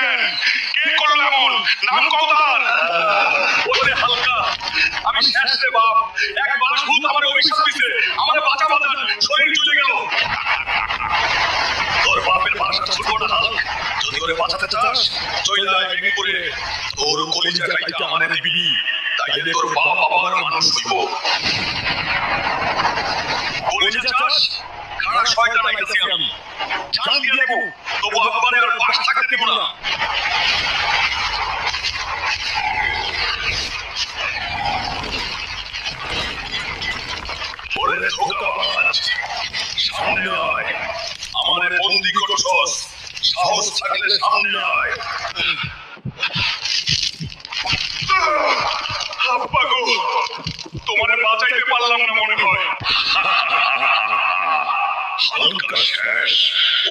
কেন? কে করলো এমন? নাম কত তার? ওরে হালকা, আমি শেষ রে বাপ। একবার ভূত আমার অভিশাপ দিছে, আমার বাঁচা বাঁচান শরীর চলে গেল। তোর বাপের ভাষা ছোট না হালক, যদি করে বাঁচাতে চাস চলে আয় মিরপুরে। তোর কলিজা কাইটা আমারে দিবি, তাইলে তোর বাপ আবার মানুষ হইব। কলিজা চাস? খাড়া শয়তান আইতাছি আমি, জান দিয়ে দেব, তবু আব্বারের আর পাশ থাকতে দেব না। ওরে ধোঁকাবাজ, সামনে আয়, আমারে বন্দি করছস, সাহস থাকলে সামনে আয়। আব্বা গো, তোমারে বাঁচাইতে পারলাম না মনে হয়। হালকা শেষ।